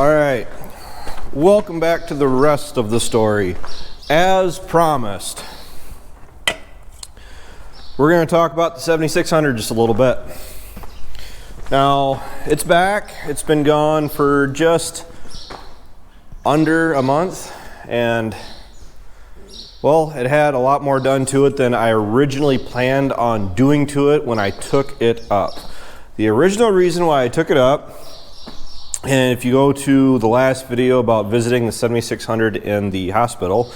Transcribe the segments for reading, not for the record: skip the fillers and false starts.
All right, welcome back to the rest of the story. As promised, we're going to talk about the 7600 just a little bit. Now, it's back. It's been gone for just under a month, and well, it had a lot more done to it than I originally planned on doing to it when I took it up. The original reason why I took it up, and if you go to the last video about visiting the 7600 in the hospital,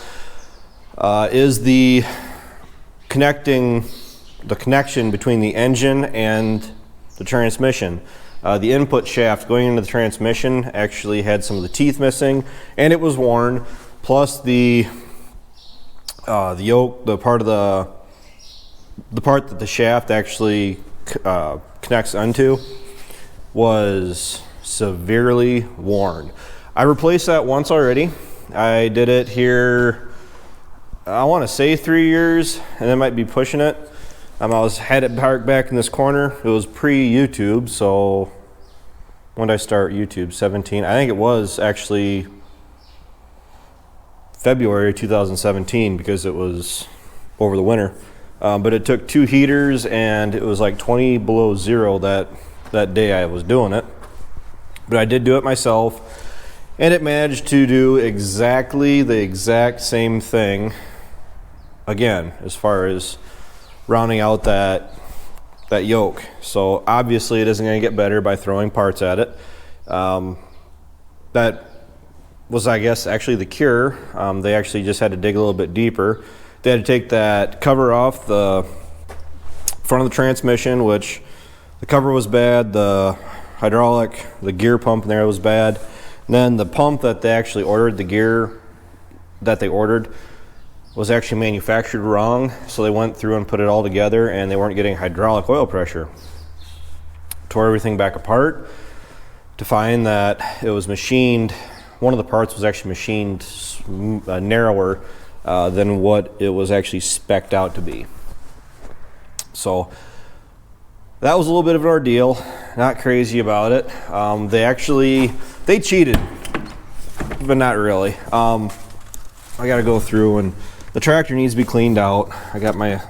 is the connection between the engine and the transmission. The input shaft going into the transmission actually had some of the teeth missing, and it was worn. Plus the yoke, the part that the shaft actually connects onto, was severely worn. I replaced that once already. I did it here, I want to say 3 years, and I might be pushing it. I had it parked back in this corner. It was pre-YouTube, so when did I start YouTube? 17. I think it was actually February 2017 because it was over the winter. But it took 2 heaters, and it was like 20 below zero that day I was doing it. But I did do it myself, and it managed to do exactly the exact same thing again as far as rounding out that yoke. So obviously it isn't going to get better by throwing parts at it. That was, I guess, actually the cure. They actually just had to dig a little bit deeper. They had to take that cover off the front of the transmission, which the cover was bad, the hydraulic, the gear pump in there was bad. And then the pump that they actually ordered, the gear that they ordered, was actually manufactured wrong. So they went through and put it all together, and they weren't getting hydraulic oil pressure. Tore everything back apart to find that it was machined. One of the parts was actually machined narrower than what it was actually spec'd out to be. So that was a little bit of an ordeal. Not crazy about it. They cheated, but not really. I got to go through, and the tractor needs to be cleaned out. I got my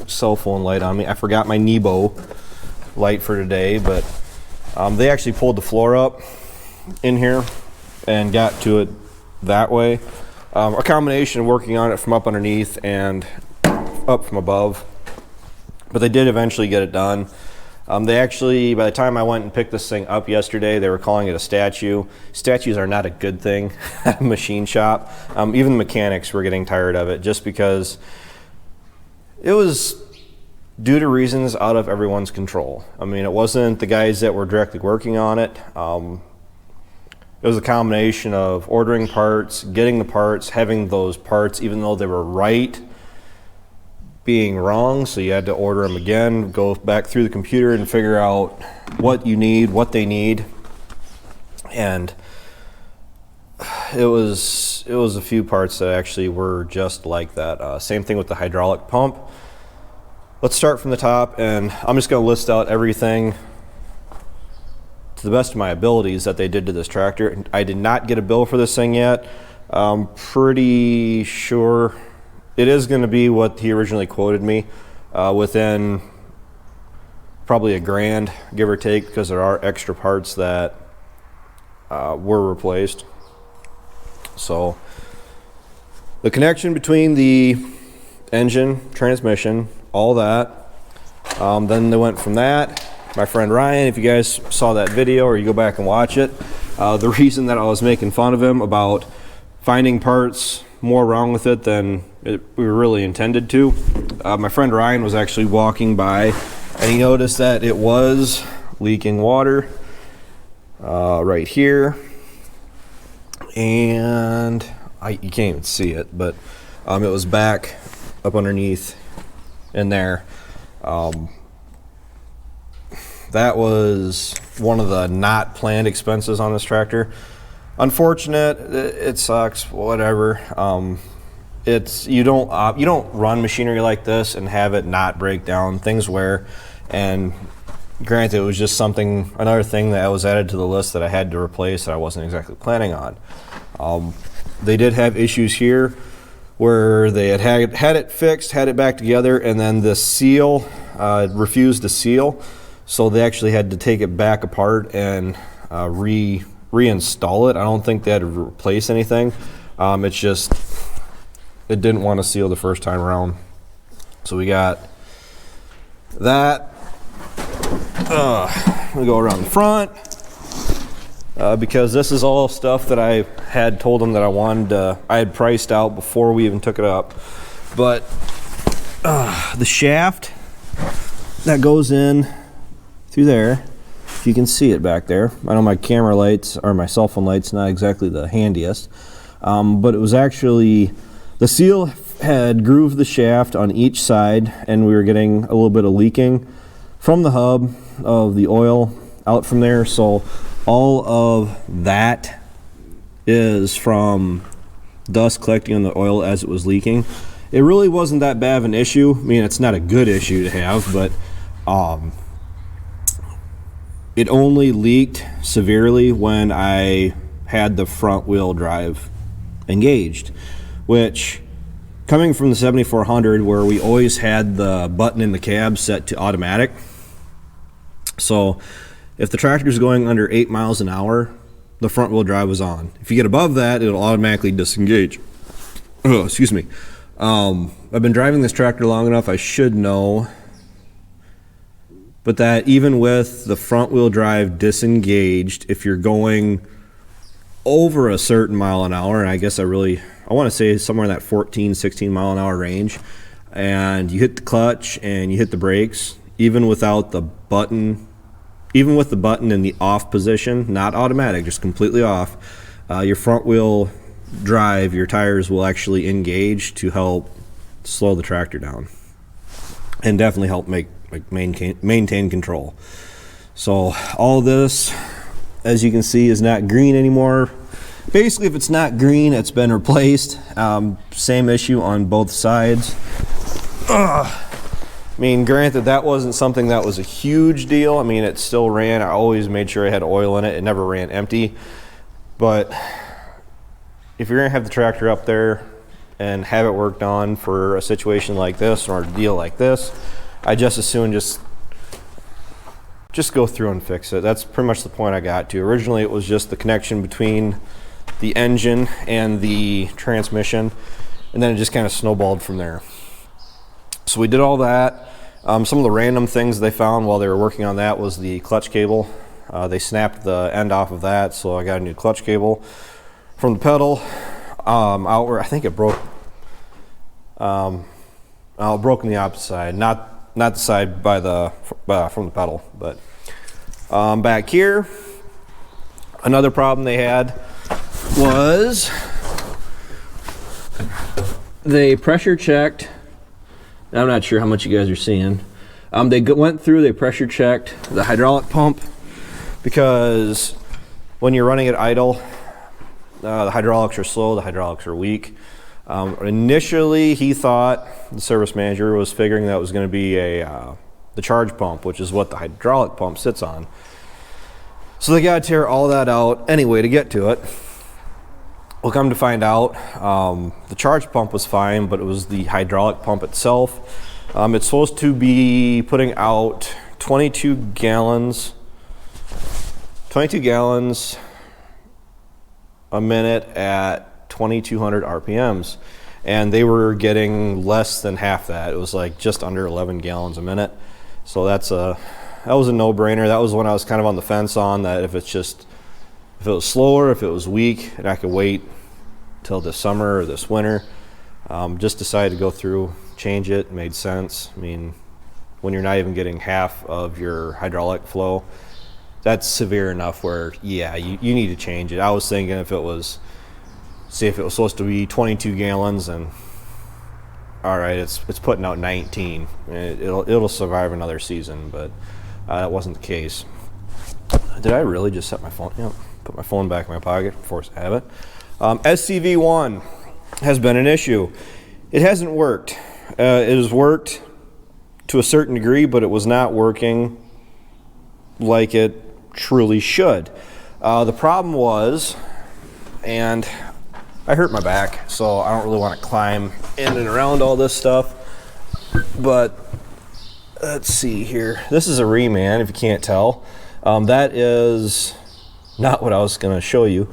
cell phone light on me. I forgot my Nebo light for today, but they actually pulled the floor up in here and got to it that way. A combination of working on it from up underneath and up from above, but they did eventually get it done. They actually, by the time I went and picked this thing up yesterday, they were calling it a statue. Statues are not a good thing at a machine shop. Even the mechanics were getting tired of it just because it was due to reasons out of everyone's control. I mean, it wasn't the guys that were directly working on it. It was a combination of ordering parts, getting the parts, having those parts, even though they were right, being wrong. So you had to order them again, go back through the computer and figure out what you need, what they need. And it was a few parts that actually were just like that. Same thing with the hydraulic pump. Let's start from the top, and I'm just going to list out everything to the best of my abilities that they did to this tractor. I did not get a bill for this thing yet. I'm pretty sure it is going to be what he originally quoted me, within probably $1,000, give or take, because there are extra parts that were replaced. So the connection between the engine, transmission, all that. Then they went from that. My friend Ryan, if you guys saw that video or you go back and watch it, the reason that I was making fun of him about finding parts more wrong with it than we were really intended to, my friend Ryan was actually walking by and he noticed that it was leaking water right here, and you can't even see it, but it was back up underneath in there. That was one of the not planned expenses on this tractor. Unfortunate, it sucks, whatever. You don't run machinery like this and have it not break down. Things wear, and Granted, it was just something, another thing that was added to the list that I had to replace that I wasn't exactly planning on. They did have issues here where they had it fixed, had it back together, and then the seal refused to seal, so they actually had to take it back apart and reinstall it. I don't think they had to replace anything. It's just it didn't want to seal the first time around. So we got that. We go around the front because this is all stuff that I had told them that I had priced out before we even took it up. But the shaft that goes in through there, if you can see it back there. I know my camera lights or my cell phone lights not exactly the handiest, but it was actually the seal had grooved the shaft on each side, and we were getting a little bit of leaking from the hub of the oil out from there. So all of that is from dust collecting on the oil as it was leaking. It really wasn't that bad of an issue. I mean, it's not a good issue to have, but it only leaked severely when I had the front wheel drive engaged, which, coming from the 7400 where we always had the button in the cab set to automatic, so if the tractor is going under 8 miles an hour, the front wheel drive was on. If you get above that, it'll automatically disengage. Oh, excuse me. I've been driving this tractor long enough, I should know, but that even with the front wheel drive disengaged, if you're going over a certain mile an hour, and I guess I want to say somewhere in that 14, 16 mile an hour range, and you hit the clutch and you hit the brakes, even without the button, even with the button in the off position, not automatic, just completely off, your front wheel drive, your tires will actually engage to help slow the tractor down and definitely help maintain control. So all this, as you can see, is not green anymore. Basically, if it's not green, it's been replaced. Same issue on both sides. I mean, granted, that wasn't something that was a huge deal. I mean, it still ran. I always made sure I had oil in it. It never ran empty. But if you're gonna have the tractor up there and have it worked on for a situation like this or a deal like this, I just as soon just go through and fix it. That's pretty much the point I got to. Originally, it was just the connection between the engine and the transmission, and then it just kind of snowballed from there. So we did all that. Some of the random things they found while they were working on that was the clutch cable. They snapped the end off of that, so I got a new clutch cable from the pedal outward. I think it broke. It broke on the opposite side, not the side by from the pedal, but back here. Another problem they had was they pressure checked. I'm not sure how much you guys are seeing. They went through, they pressure checked the hydraulic pump, because when you're running it idle, the hydraulics are slow, the hydraulics are weak. Initially, he thought, the service manager was figuring that was going to be the charge pump, which is what the hydraulic pump sits on. So they got to tear all that out anyway to get to it. We'll come to find out the charge pump was fine, but it was the hydraulic pump itself. It's supposed to be putting out 22 gallons a minute at 2200 RPMs, and they were getting less than half that. It was like just under 11 gallons a minute. So that was a no-brainer. That was when I was kind of on the fence on that, if it was slower, if it was weak, and I could wait till this summer or this winter. Just decided to go through, change it, made sense. I mean, when you're not even getting half of your hydraulic flow, that's severe enough where, yeah, you need to change it. I was thinking if it was supposed to be 22 gallons, and all right, it's putting out 19. It'll survive another season, but that wasn't the case. Did I really just set my phone? Yep. Put my phone back in my pocket, force habit. SCV1 has been an issue. It hasn't worked. It has worked to a certain degree, but it was not working like it truly should. The problem was, and I hurt my back, so I don't really want to climb in and around all this stuff, but let's see here. This is a reman, if you can't tell. That is not what I was going to show you.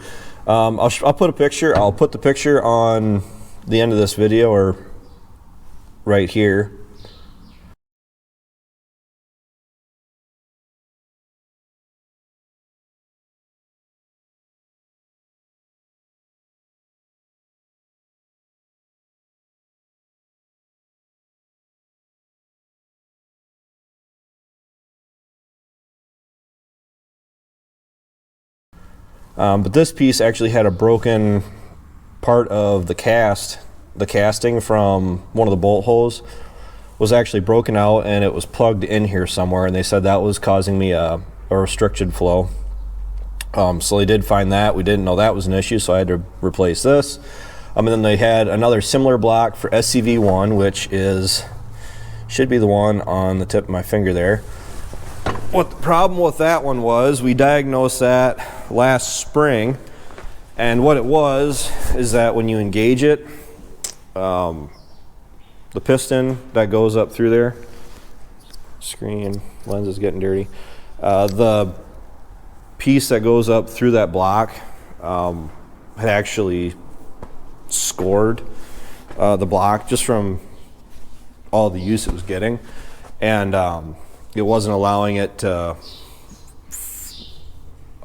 I'll put a picture. I'll put the picture on the end of this video, or right here. But this piece actually had a broken part of the casting from one of the bolt holes was actually broken out, and it was plugged in here somewhere, and they said that was causing me a restricted flow. So they did find that. We didn't know that was an issue, so I had to replace this. And then they had another similar block for SCV1, which should be the one on the tip of my finger there. What the problem with that one was, we diagnosed that last spring, and what it was is that when you engage it, the piston that goes up through there, screen lens is getting dirty, the piece that goes up through that block had actually scored the block just from all the use it was getting, and it wasn't allowing it to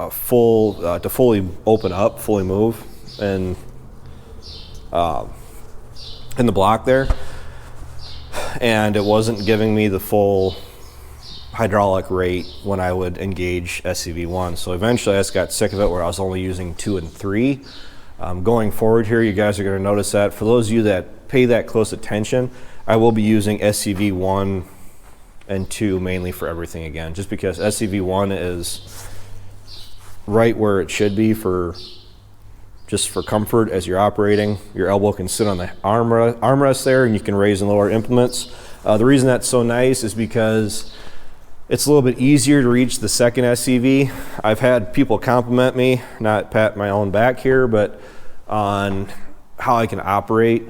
fully open up, fully move, and in the block there, and it wasn't giving me the full hydraulic rate when I would engage SCV1. So eventually I just got sick of it, where I was only using 2 and 3. Going forward here, you guys are going to notice that for those of you that pay that close attention, I will be using SCV1 and 2 mainly for everything again, just because SCV1 is right where it should be just for comfort as you're operating. Your elbow can sit on the armrest there, and you can raise and lower implements. The reason that's so nice is because it's a little bit easier to reach the second SCV. I've had people compliment me, not pat my own back here, but on how I can operate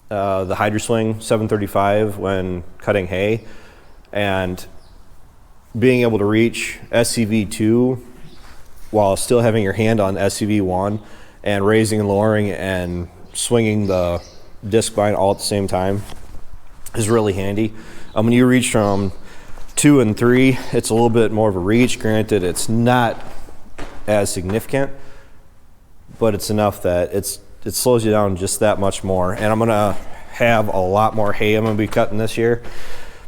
the HydroSwing 735 when cutting hay, and being able to reach SCV2 while still having your hand on SCV1 and raising and lowering and swinging the disc bind all at the same time is really handy. When you reach from 2 and 3, it's a little bit more of a reach. Granted, it's not as significant, but it's enough that it slows you down just that much more. And I'm gonna have a lot more hay I'm gonna be cutting this year.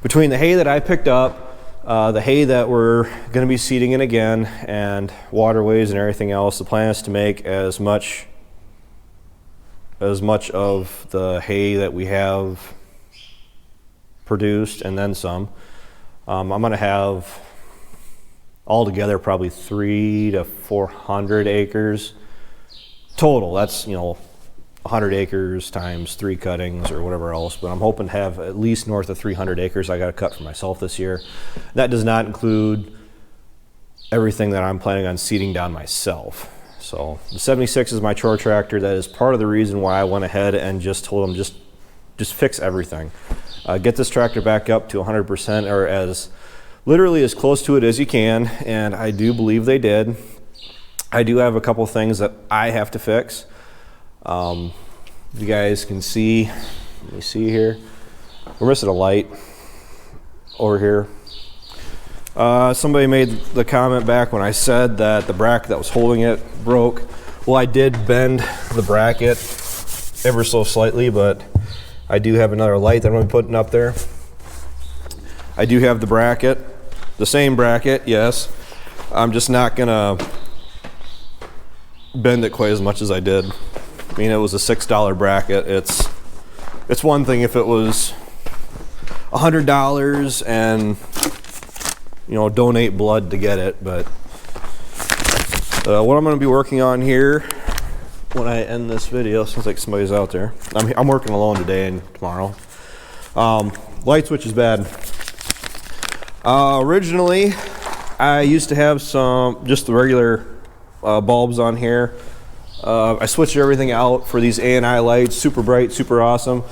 Between the hay that I picked up, the hay that we're going to be seeding in again, and waterways and everything else, the plan is to make as much of the hay that we have produced and then some. I'm going to have altogether probably 300 to 400 acres total. That's 100 acres times 3 cuttings or whatever else, but I'm hoping to have at least north of 300 acres I got to cut for myself this year. That does not include everything that I'm planning on seeding down myself. So the 76 is my chore tractor. That is part of the reason why I went ahead and just told them just fix everything. Get this tractor back up to 100%, or as literally as close to it as you can, and I do believe they did. I do have a couple things that I have to fix. You guys can see, let me see here, we're missing a light over here. Somebody made the comment back when I said that the bracket that was holding it broke. Well, I did bend the bracket ever so slightly, but I do have another light that I'm going to be putting up there. I do have the bracket, the same bracket, yes. I'm just not going to bend it quite as much as I did. I mean, it was a $6 bracket. It's one thing if it was $100 and donate blood to get it, but what I'm going to be working on here when I end this video, sounds like somebody's out there. I'm working alone today and tomorrow. Light switch is bad. Originally I used to have some, just the regular bulbs on here. I switched everything out for these A&I lights, super bright, super awesome.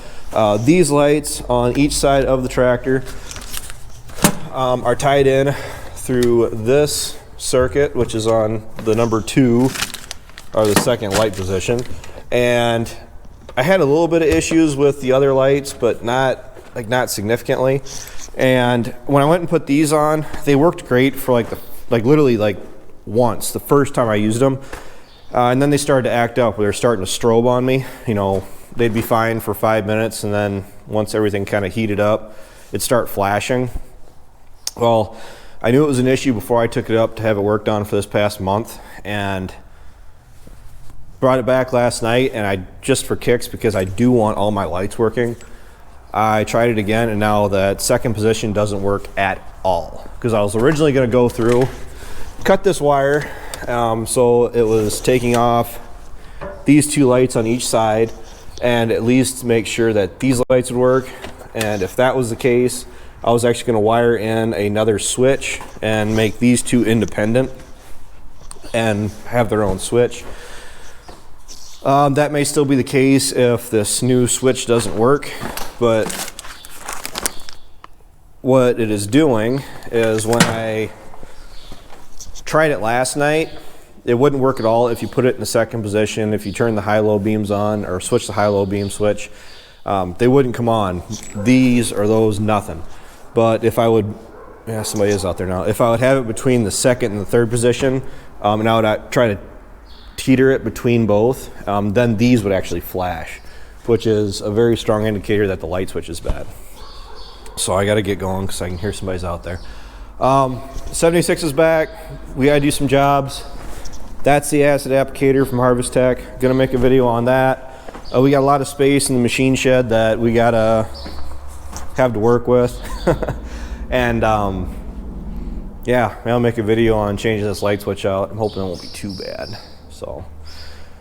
These lights on each side of the tractor are tied in through this circuit, which is on the number 2, or the second light position. And I had a little bit of issues with the other lights, but not significantly. And when I went and put these on, they worked great for literally once, the first time I used them. And then they started to act up. They were starting to strobe on me. You know, they'd be fine for 5 minutes, and then once everything kind of heated up, it'd start flashing. Well, I knew it was an issue before I took it up to have it worked on for this past month, and brought it back last night, and I, just for kicks, because I do want all my lights working, I tried it again, and now that second position doesn't work at all. Because I was originally going to go through, cut this wire, so it was taking off these 2 lights on each side, and at least make sure that these lights would work. And if that was the case, I was actually going to wire in another switch and make these 2 independent and have their own switch. That may still be the case if this new switch doesn't work, but what it is doing is, when I tried it last night, it wouldn't work at all if you put it in the second position. If you turn the high-low beams on or switch the high-low beam switch, they wouldn't come on. These or those, nothing. But if I would, yeah, somebody is out there now. If I would have it between the second and the third position, and I would try to teeter it between both, then these would actually flash, which is a very strong indicator that the light switch is bad. So I got to get going because I can hear somebody's out there. 76 is back. We got to do some jobs. That's the acid applicator from Harvest Tech. Gonna make a video on that. We got a lot of space in the machine shed that we gotta have to work with. And yeah, I'll make a video on changing this light switch out. I'm hoping it won't be too bad. So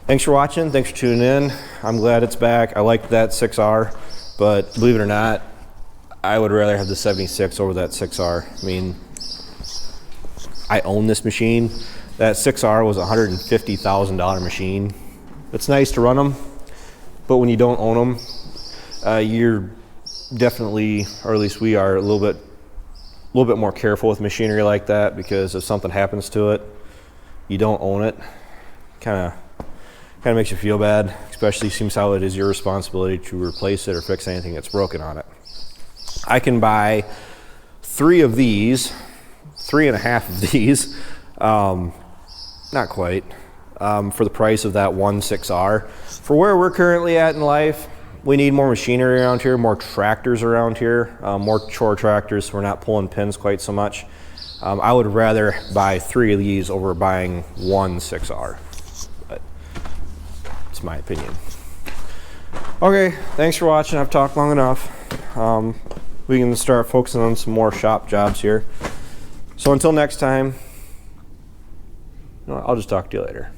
thanks for watching, thanks for tuning in. I'm glad it's back. I like that 6R, but believe it or not, I would rather have the 76 over that 6R. I mean, I own this machine. That 6R was a $150,000 machine. It's nice to run them, but when you don't own them, you're definitely, or at least we are, a little bit more careful with machinery like that, because if something happens to it, you don't own it. Kind of makes you feel bad, especially seems how it is your responsibility to replace it or fix anything that's broken on it. I can buy 3 of these, 3.5 of these, not quite, for the price of that one 6R. For where we're currently at in life, we need more machinery around here, more tractors around here, more chore tractors, so we're not pulling pins quite so much. I would rather buy 3 of these over buying one 6R, but it's my opinion. Okay, thanks for watching. I've talked long enough. We can start focusing on some more shop jobs here. So until next time, I'll just talk to you later.